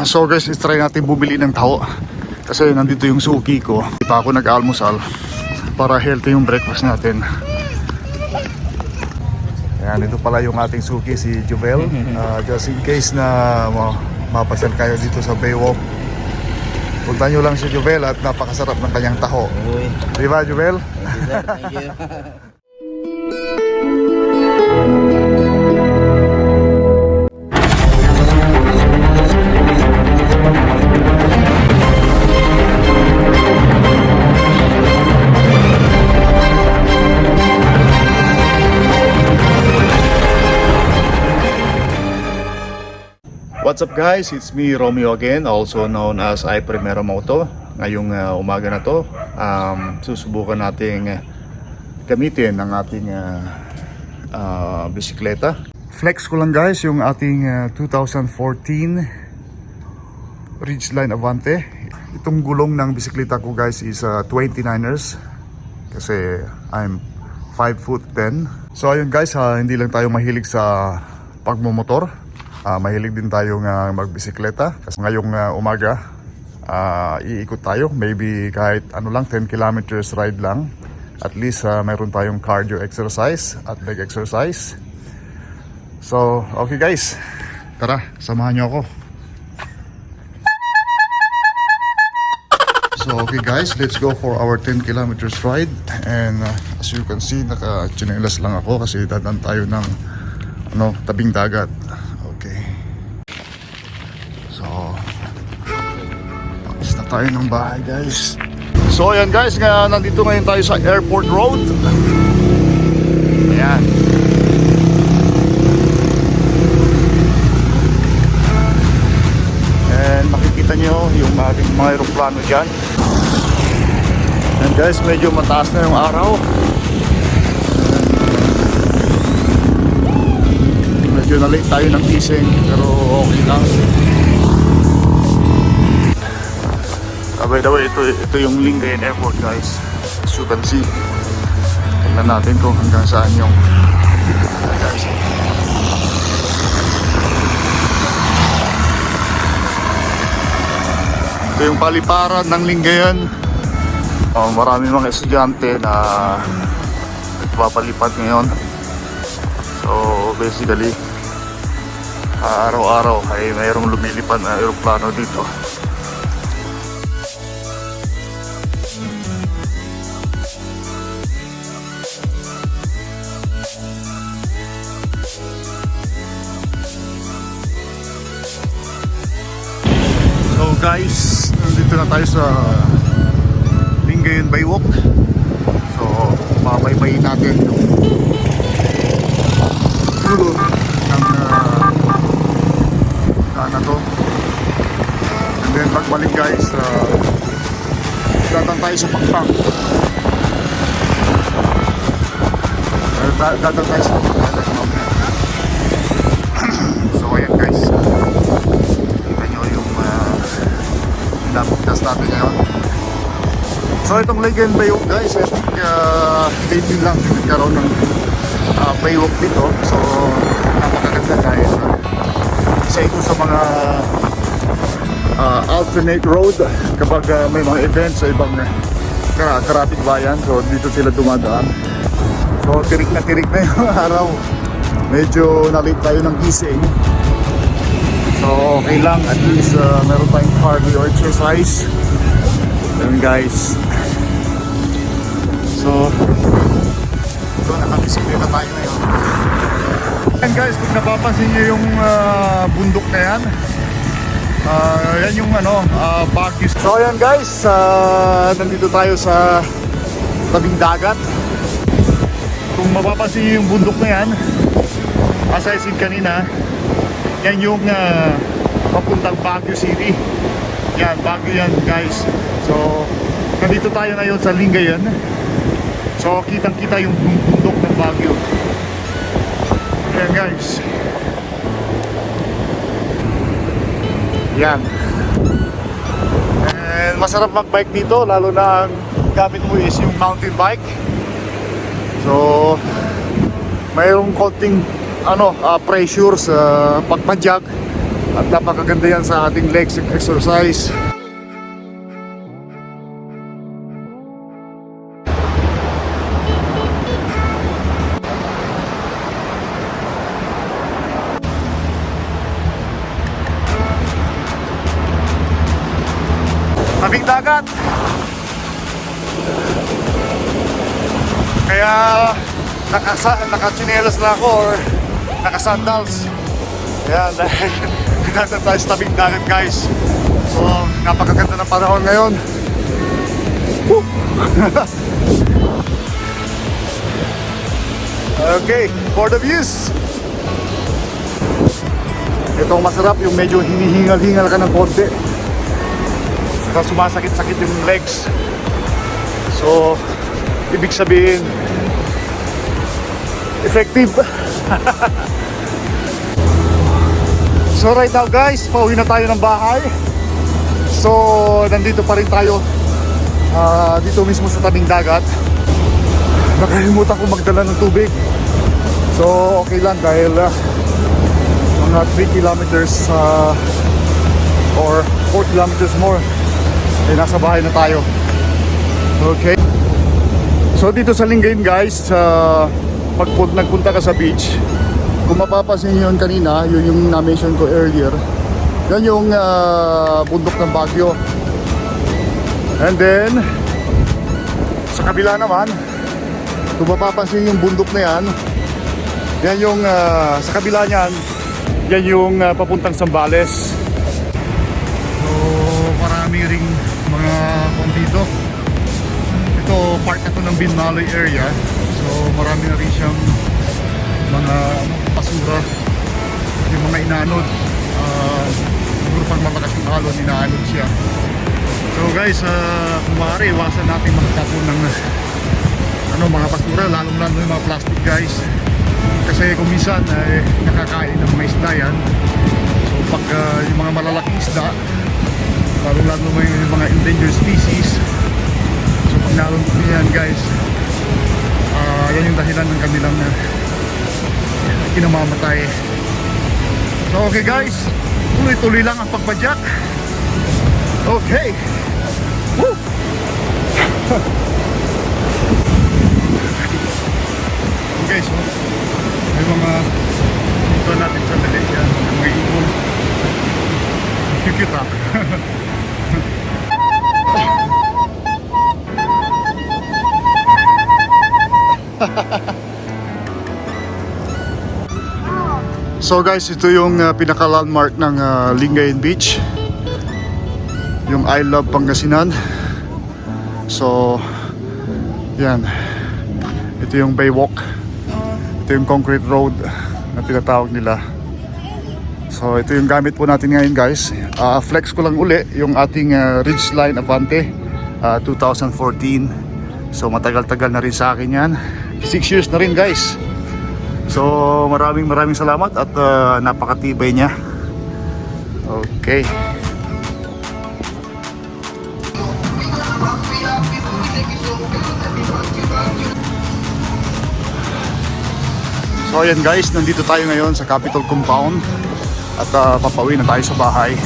So guys, try natin bumili ng taho. Kasi nandito yung suki ko. Hindi pa ako nag-almusal para healthy yung breakfast natin. Ayan, ito pala yung ating suki, si Jovel. Just in case na mapasyal kayo dito sa Baywalk, punta nyo lang si Jovel at napakasarap ng kanyang taho. Di ba, Jovel? Thank you, sir. Thank you. What's up guys, it's me Romeo again, also known as iPrimera Moto. Ngayong umaga na to, susubukan nating gamitin ang ating bisikleta. Flex ko lang guys yung ating 2014 Ridgeline Avanti. Itong gulong ng bisikleta ko guys is 29ers kasi I'm 5'10". So ayun guys, hindi lang tayo mahilig sa pagmumotor. Mahilig din tayong magbisikleta kasi ngayong umaga iikot tayo, maybe kahit ano lang 10 kilometers ride lang, at least mayroon tayong cardio exercise at leg exercise. So okay guys, tara samahan nyo ako. So okay guys, let's go for our 10 kilometers ride. And as you can see, naka-chinelas lang ako kasi dadaan tayo ng tabing dagat. Tayo ng bahay guys. So ayan guys, nandito ngayon tayo sa Airport Road. Ayan. And makikita nyo yung ating mga aeroplano dyan. And guys, medyo mataas na yung araw. Medyo na-late tayo ng gising, pero okay lang. By the way, ito yung Lingayen Airport guys. As you can see, tingnan natin kung hanggang saan yung guys. Ito yung paliparan ng Lingayen. Marami mga estudyante na nagpapalipat ngayon. So basically, araw-araw ay mayroong lumilipad na aeroplano dito. Guys, nandito na tayo sa Lingayen Baywalk. So, mabaybayin natin yung dulo ng daan na to. And then pagbalik guys, dadaan tayo sa Pakpak. Dadaan tayo sa Pakpak. So ayan guys, napagtas natin ngayon. So itong Lingayen Baywalk guys, I think lately lang nagkaroon ng baywalk dito. So napakaganda dahil isa ito sa mga alternate road kapag may mga events sa ibang karatig bayan. So dito sila dumadaan. So tirik na yung araw. Medyo na-late tayo ng gising. So okay lang, at least meron tayong cardio exercise. Then guys, so ito, nakabisikleta tayo ngayon. And guys, kung napapansin nyo yung bundok na yan, yan yung Baguio. So ayan guys, nandito tayo sa tabing dagat. Kung mapapansin nyo yung bundok na yan, as I said kanina, yan yung papuntang Baguio City. Yan, Baguio yan guys. So, nandito tayo ngayon sa Lingayen. So, kitang-kita yung bundok ng Baguio. Yan guys. Yan. And masarap mag-bike dito, lalo na ang gamit mo is yung mountain bike. So, mayroong konting pressure sa pagpadyak. At napakaganda yan sa ating legs exercise. Tabing dagat. Kaya naka-chinelas na ako or naka-sandals. Ayan, dahil nasa tayo sa tabing dagat, guys. So, napakaganda ng panahon ngayon. Woo! Okay, for the views. Itong masarap, yung medyo hinihingal-hingal ka ng konti. Saka sumasakit-sakit yung legs. So, ibig sabihin, effective. So right now guys, pauwi na tayo ng bahay. So nandito pa rin tayo dito mismo sa tabing dagat. Nakalimutan ko magdala ng tubig. So okay lang dahil mga 3 kilometers or 4 kilometers more ay nasa bahay na tayo. Okay. So dito sa Lingayen guys, pag nagpunta ka sa beach, kung mapapansin nyo yun kanina, yun yung na-mention ko earlier, yan yung bundok ng Baguio. And then sa kabila naman, kung mapapansin yung bundok na yan, yan yung sa kabila niyan, yan yung papuntang Zambales. So marami ring mga kung dito. Ito part na to ng Binmaloy area. So marami na rin siyang mga basura, yung mga inaanod. Siguro pag malakas yung alon, inaanod siya. So guys, kung maaari, iwasan natin magtapon ng mga basura, lalong lalo yung mga plastic guys. Kasi kung minsan nakakain ng mga isda yan. So pag yung mga malalaking isda, lalong lalo yung mga endangered species, so pag nalunod yan guys, yan yung dahilan ng kanilang kinamamatay. So okay guys, tuloy-tuloy lang ang pagpadyak. Okay. Woo! Okay, so may mga dito natin sa dali yan, mga ibon. Cute ah. So guys, ito yung pinaka-landmark ng Lingayen Beach, yung I Love Pangasinan. So yan, ito yung baywalk, ito yung concrete road na tinatawag nila. So ito yung gamit po natin ngayon guys. Flex ko lang uli yung ating Ridgeline Avanti 2014. So matagal-tagal na rin sa akin yan, 6 years na rin guys. So maraming salamat at napakatibay niya. Okay. So ayan guys, nandito tayo ngayon sa Capitol Compound at papauwi na tayo sa bahay.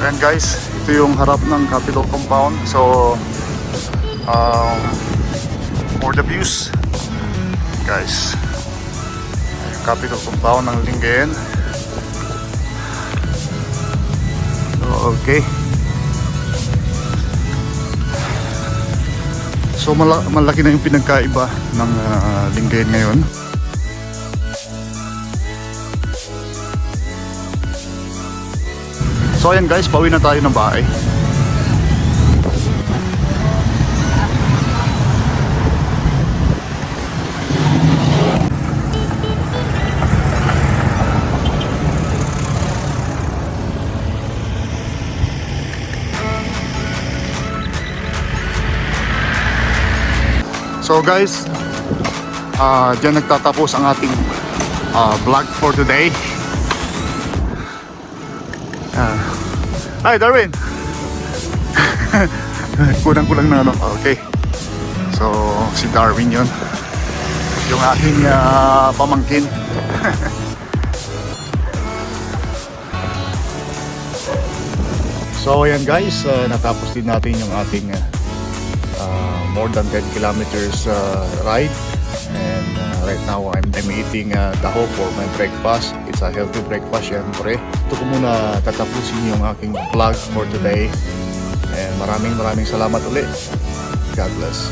Ayan guys, ito yung harap ng Capitol Compound. So for the views guys, yung Capitol Compound ng Lingayen. So okay, so malaki na yung pinagkaiba ng Lingayen ngayon. So ayan guys, pauwi na tayo ng bahay. So guys, dyan nagtatapos ang ating vlog for today. Ah. Hi, Darwin! Kulang-kulang na ano. Okay. So, si Darwin yun. Yung aking pamangkin. So, ayan guys. Natapos din natin yung ating more than 10 kilometers ride. And right now, I'm eating taho for my breakfast. It's a healthy breakfast, syempre. Ito ko muna tatapusin yung aking vlog for today. And maraming salamat ulit. God bless.